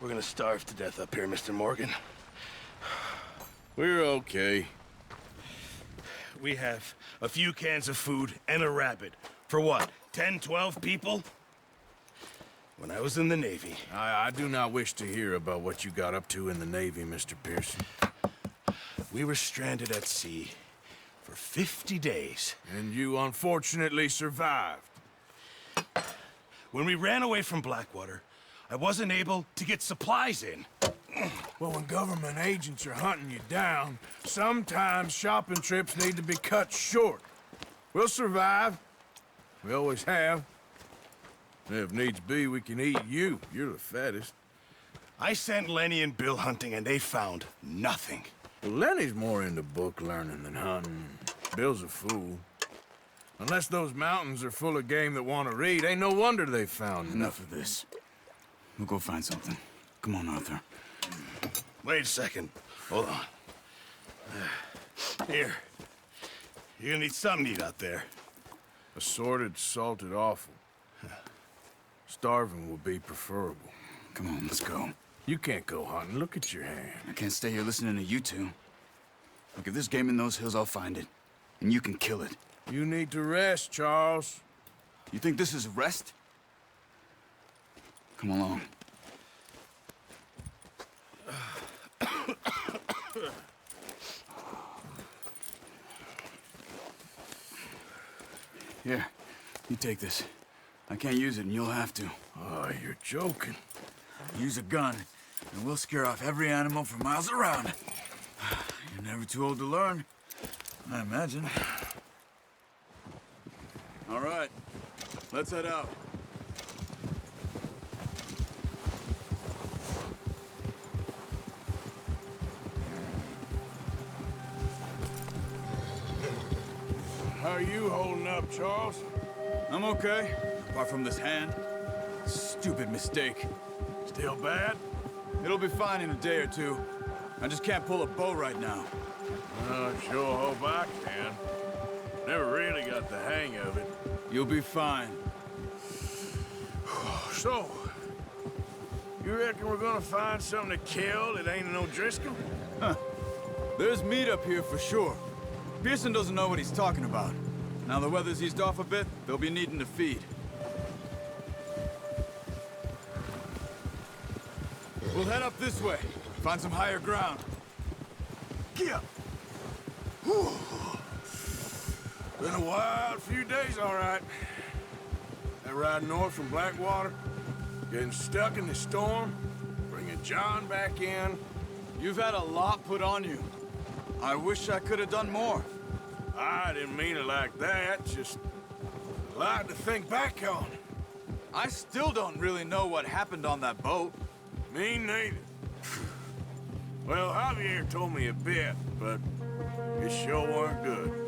We're gonna starve to death up here, Mr. Morgan. We're okay. We have a few cans of food and a rabbit. For what, 10, 12 people? When I was in the Navy... I do not wish to hear about what you got up to in the Navy, Mr. Pearson. We were stranded at sea for 50 days. And you unfortunately survived. When we ran away from Blackwater, I wasn't able to get supplies in. Well, when government agents are hunting you down, sometimes shopping trips need to be cut short. We'll survive. We always have. If needs be, we can eat you. You're the fattest. I sent Lenny and Bill hunting, and they found nothing. Well, Lenny's more into book learning than hunting. Bill's a fool. Unless those mountains are full of game that want to read, ain't no wonder they found Enough of this. We'll go find something. Come on, Arthur. Wait a second. Hold on. Here. You're gonna need something to eat out there. Assorted, salted offal. Starving would be preferable. Come on, let's go. You can't go hunting. Look at your hand. I can't stay here listening to you two. Look, if there's game in those hills, I'll find it. And you can kill it. You need to rest, Charles. You think this is rest? Come along. Here, you take this. I can't use it, and you'll have to. Oh, you're joking. Use a gun, and we'll scare off every animal for miles around. You're never too old to learn, I imagine. All right, let's head out. How are you holding up, Charles? I'm okay, apart from this hand. Stupid mistake. Still bad? It'll be fine in a day or two. I just can't pull a bow right now. I sure hope I can. Never really got the hang of it. You'll be fine. So, you reckon we're gonna find something to kill that ain't no Driscoll? Huh. There's meat up here for sure. Pearson doesn't know what he's talking about. Now the weather's eased off a bit, they'll be needing to feed. We'll head up this way, find some higher ground. Yeah. Whew. Been a wild few days, all right. That ride north from Blackwater, getting stuck in the storm, bringing John back in. You've had a lot put on you. I wish I could have done more. I didn't mean it like that, just a lot to think back on. I still don't really know what happened on that boat. Me neither. Well, Javier told me a bit, but it sure weren't good.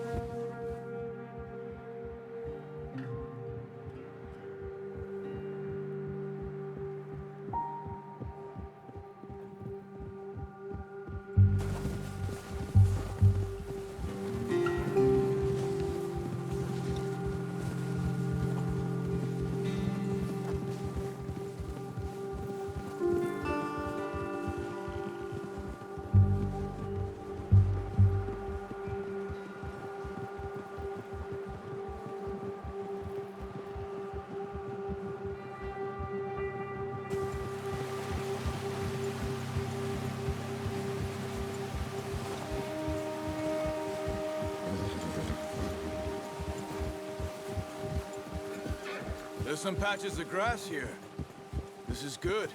There's some patches of grass here. This is good.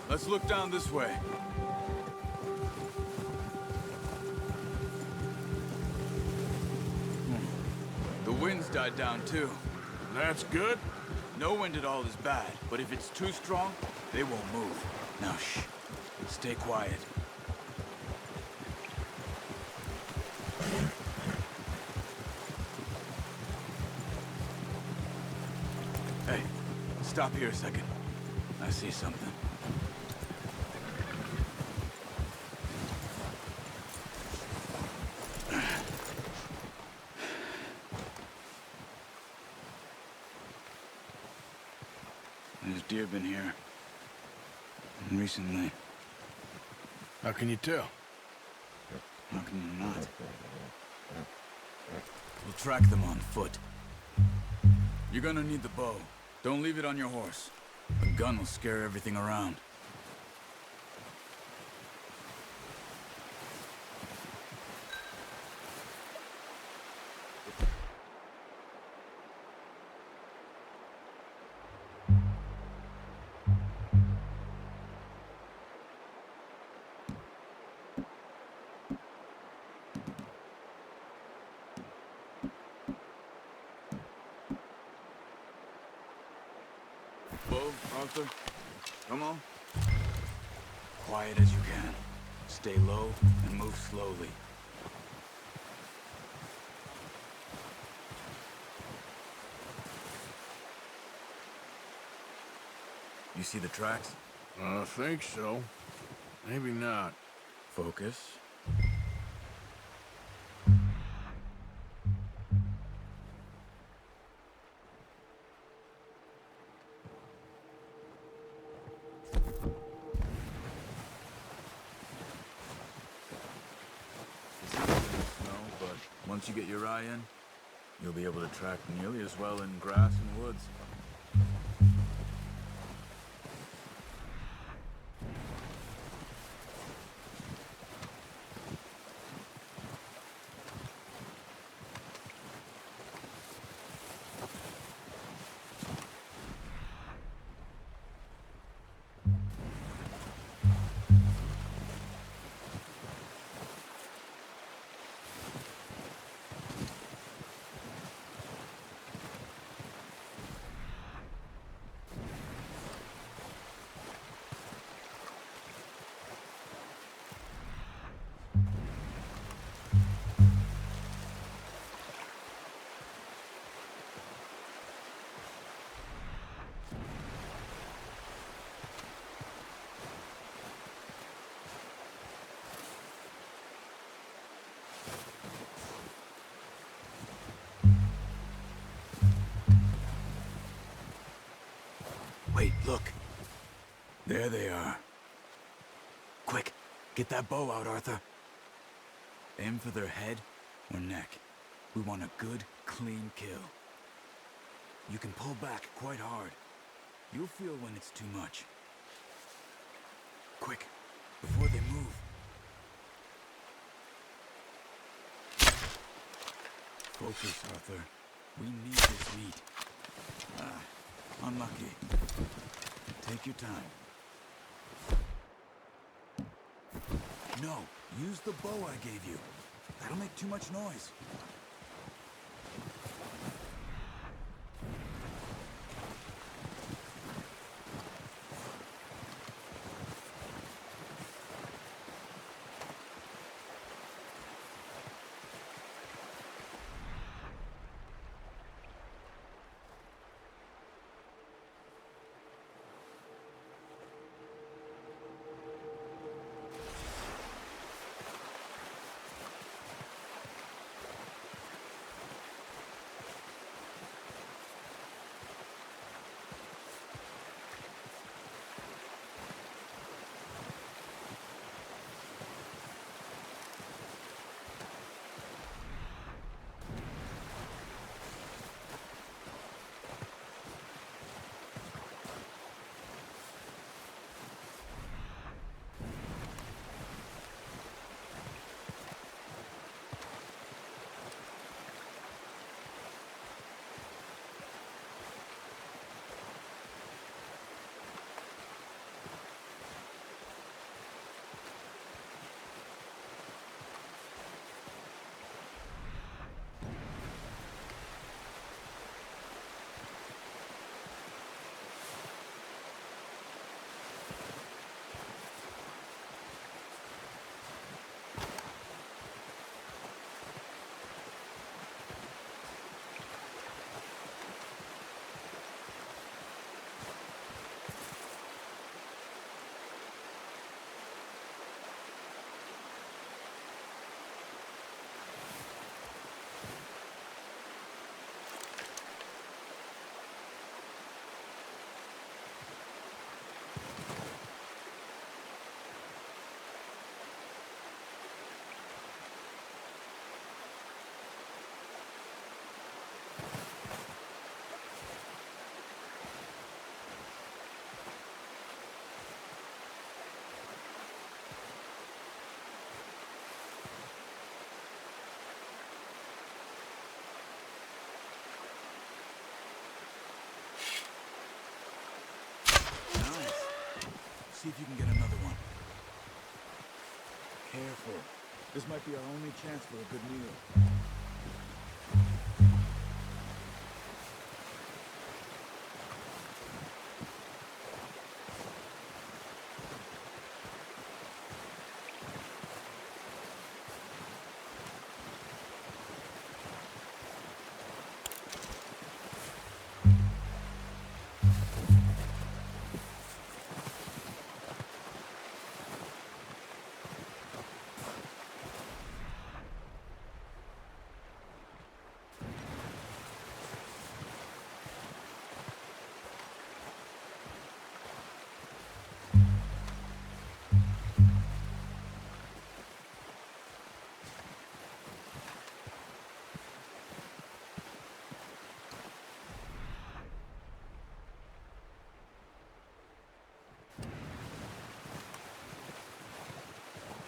Let's look down this way. The wind's died down too. That's good. No wind at all is bad, but if it's too strong, they won't move. Now shh. Stay quiet. Hey, stop here a second. I see something. There's deer been here. And recently. How can you tell? How can you not? We'll track them on foot. You're gonna need the bow. Don't leave it on your horse. The gun will scare everything around. Bo, Arthur, come on. Quiet as you can. Stay low and move slowly. You see the tracks? I think so. Maybe not. Focus. Once you get your eye in, you'll be able to track nearly as well in grass and woods. Wait, look. There they are. Quick, get that bow out, Arthur. Aim for their head or neck. We want a good, clean kill. You can pull back quite hard. You'll feel when it's too much. Quick, before they move. Focus, Arthur. We need this meat. Unlucky. Take your time. No, use the bow I gave you. That'll make too much noise. See if you can get another one. Careful. This might be our only chance for a good meal.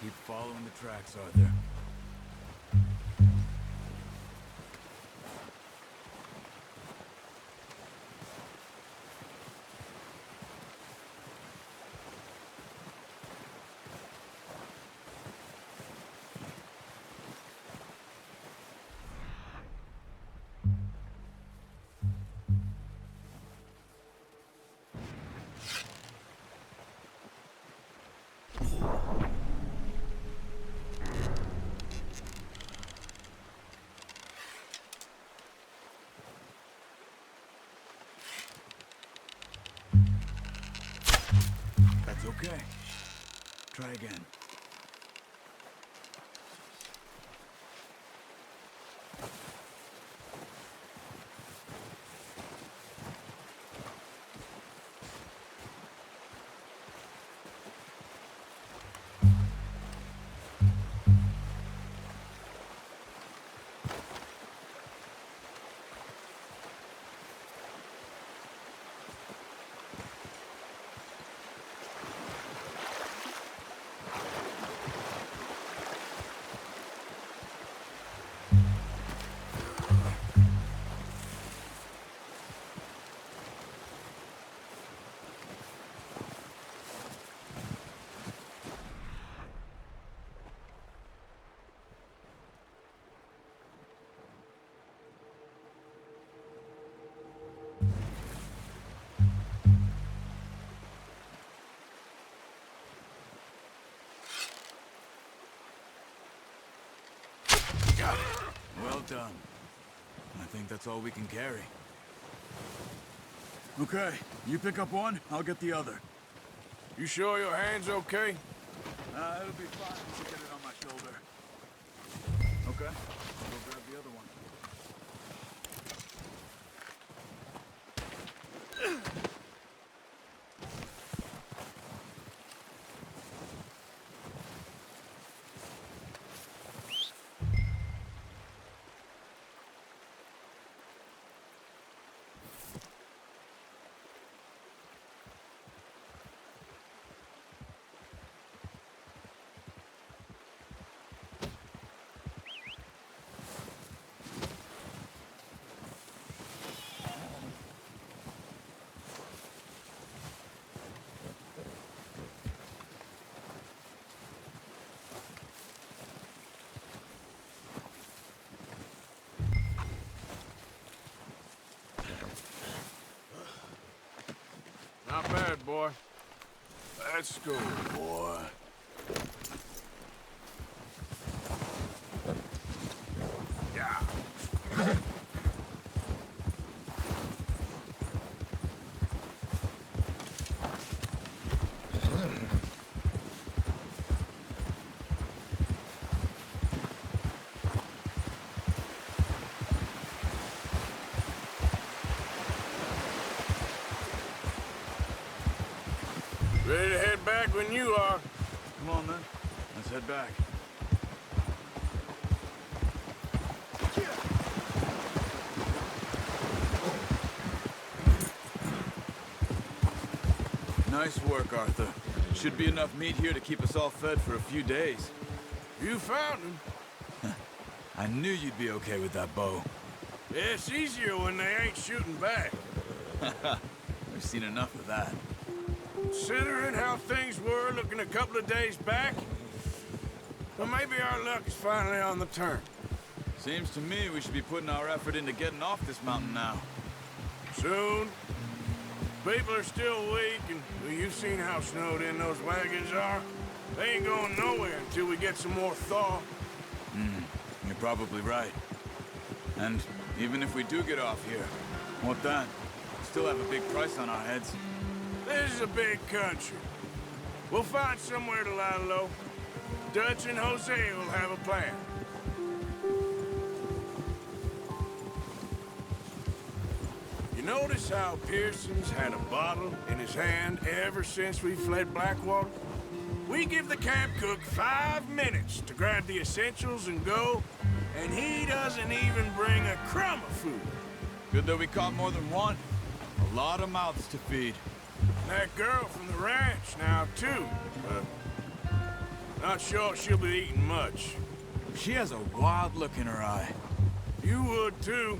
Keep following the tracks, Arthur. That's okay. Try again. Well done. I think that's all we can carry. Okay, you pick up one, I'll get the other. You sure your hand's okay? It'll be fine once I get it on my shoulder. Okay, I'll go grab the other one. Not bad, boy. Let's go, boy. Yeah. Ready to head back when you are. Come on, then. Let's head back. Nice work, Arthur. Should be enough meat here to keep us all fed for a few days. You found him. I knew you'd be okay with that bow. Yeah, it's easier when they ain't shooting back. We've seen enough of that. Considering how things were looking a couple of days back, well, maybe our luck is finally on the turn. Seems to me we should be putting our effort into getting off this mountain now. Soon. People are still weak, and well, you've seen how snowed in those wagons are. They ain't going nowhere until we get some more thaw. You're probably right. And even if we do get off here, what then? We still have a big price on our heads. This is a big country. We'll find somewhere to lie low. Dutch and Jose will have a plan. You notice how Pearson's had a bottle in his hand ever since we fled Blackwater? We give the camp cook 5 minutes to grab the essentials and go, and he doesn't even bring a crumb of food. Good that we caught more than one. A lot of mouths to feed. That girl from the ranch now, too. Not sure she'll be eating much. She has a wild look in her eye. You would, too.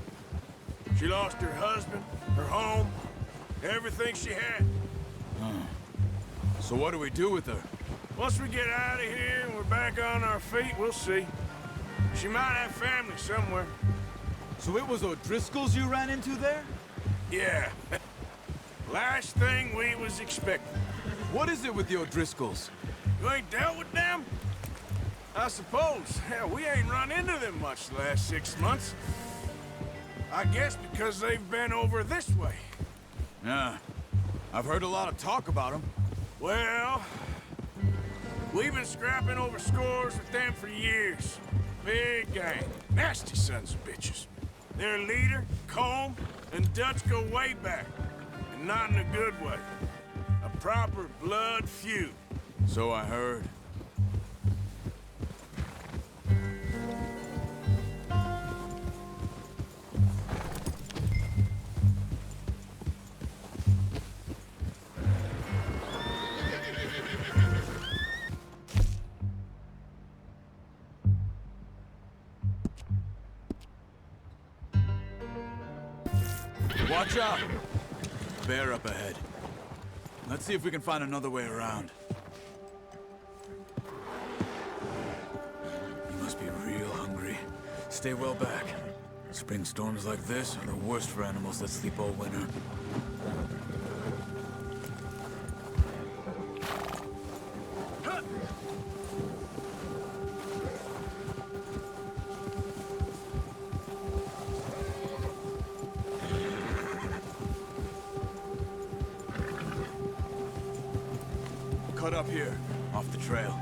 She lost her husband, her home, everything she had. So what do we do with her? Once we get out of here and we're back on our feet, we'll see. She might have family somewhere. So it was O'Driscoll's you ran into there? Yeah. Last thing we was expecting. What is it with the O'Driscolls? You ain't dealt with them? I suppose. Hell, we ain't run into them much the last 6 months. I guess because they've been over this way. Yeah. I've heard a lot of talk about them. Well, we've been scrapping over scores with them for years. Big gang. Nasty sons of bitches. Their leader, Combe, and Dutch go way back. And not in a good way. A proper blood feud. So I heard. Watch out! Bear up ahead. Let's see if we can find another way around. You must be real hungry. Stay well back. Spring storms like this are the worst for animals that sleep all winter. Cut up here, off the trail.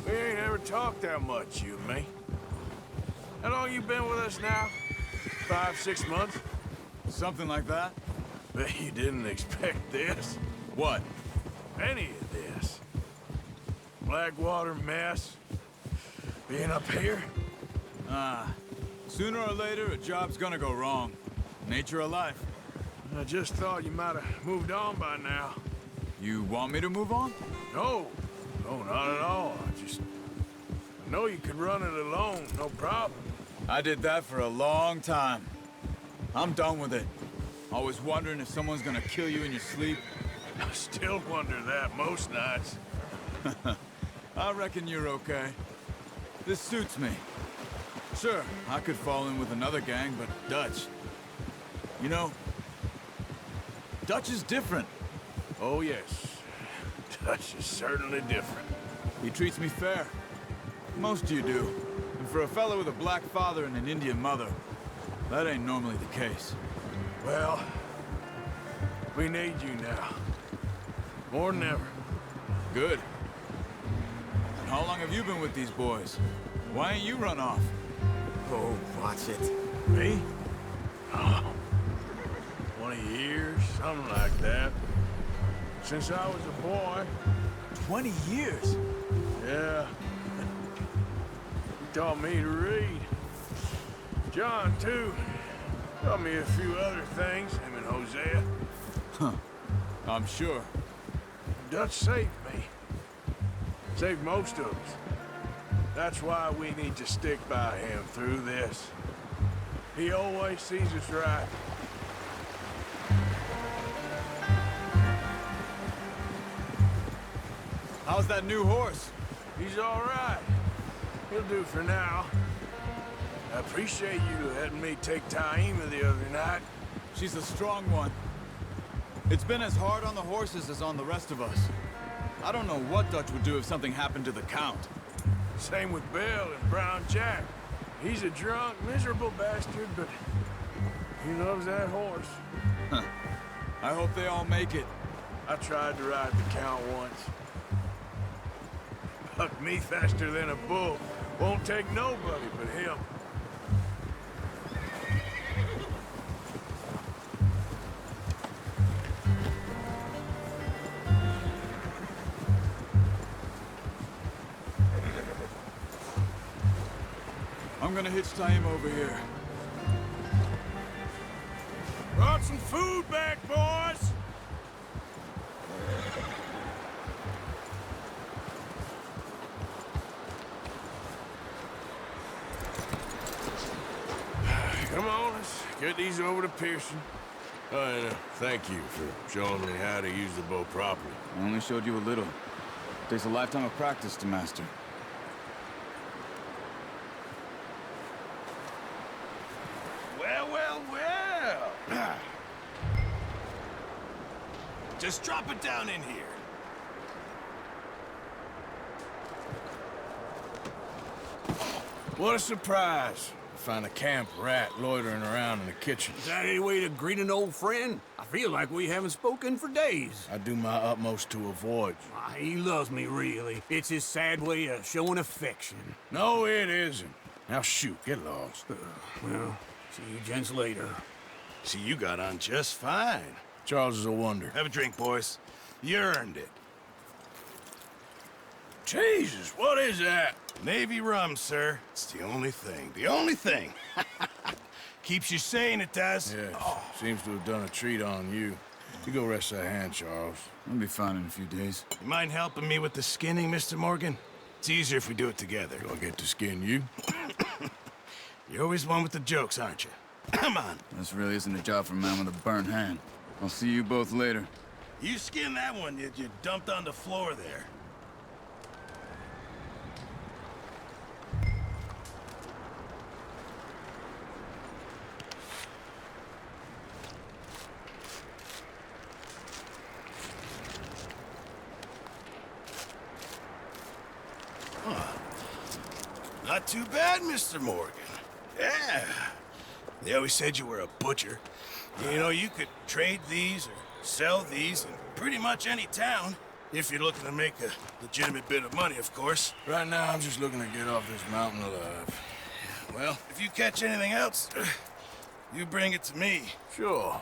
We ain't ever talked that much, you and me. How long you been with us now? 5, 6 months? Something like that? Bet you didn't expect this. What? Any of this. Blackwater mess. Being up here. Sooner or later, a job's gonna go wrong. Nature of life. I just thought you might have moved on by now. You want me to move on? No. No, not at all. I know you could run it alone, no problem. I did that for a long time. I'm done with it. Always wondering if someone's gonna kill you in your sleep. I still wonder that most nights. I reckon you're okay. This suits me. Sure, I could fall in with another gang, but Dutch... You know, Dutch is different. Oh, yes. Dutch is certainly different. He treats me fair. Most of you do. And for a fellow with a black father and an Indian mother, That ain't normally the case. Well, we need you now. More than ever. Good. And how long have you been with these boys? Why ain't you run off? Oh, watch it. Me? Oh, 20 years, something like that. Since I was a boy. 20 years? Yeah. He taught me to read. John, too. Taught me a few other things, him and Hosea. Huh. I'm sure. Dutch saved me. Saved most of us. That's why we need to stick by him through this. He always sees us right. How's that new horse? He's all right. He'll do for now. I appreciate you letting me take Taima the other night. She's a strong one. It's been as hard on the horses as on the rest of us. I don't know what Dutch would do if something happened to the Count. Same with Bill and Brown Jack. He's a drunk, miserable bastard, but he loves that horse. Huh. I hope they all make it. I tried to ride the Count once. Bucked me faster than a bull. Won't take nobody but him. I'm gonna hitch Taima over here. Brought some food back, boys! Come on, let's get these over to Pearson. And thank you for showing me how to use the bow properly. I only showed you a little. Takes a lifetime of practice to master. Well, well, well. Just drop it down in here. What a surprise. Find a camp rat loitering around in the kitchen. Is that any way to greet an old friend? I feel like we haven't spoken for days. I do my utmost to avoid you. He loves me, really. It's his sad way of showing affection. No, it isn't. Now shoot, get lost. Well, see you gents later. See, you got on just fine. Charles is a wonder. Have a drink, boys. You earned it. Jesus, what is that? Navy rum, sir. It's the only thing. The only thing. Keeps you sane, it does. Yes, seems to have done a treat on you. You go rest that hand, Charles. I'll be fine in a few days. You mind helping me with the skinning, Mr. Morgan? It's easier if we do it together. Do I get to skin you? You're always one with the jokes, aren't you? Come on. This really isn't a job for a man with a burnt hand. I'll see you both later. You skin that one you dumped on the floor there. Not too bad, Mr. Morgan. Yeah. They always said you were a butcher. You know, you could trade these or sell these in pretty much any town. If you're looking to make a legitimate bit of money, of course. Right now, I'm just looking to get off this mountain alive. Well, if you catch anything else, you bring it to me. Sure.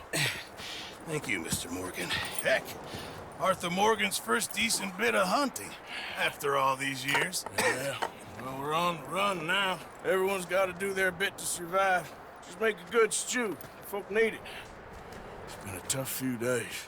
Thank you, Mr. Morgan. Heck, Arthur Morgan's first decent bit of hunting after all these years. Yeah. Well, we're on the run now. Everyone's got to do their bit to survive. Just make a good stew. Folk need it. It's been a tough few days.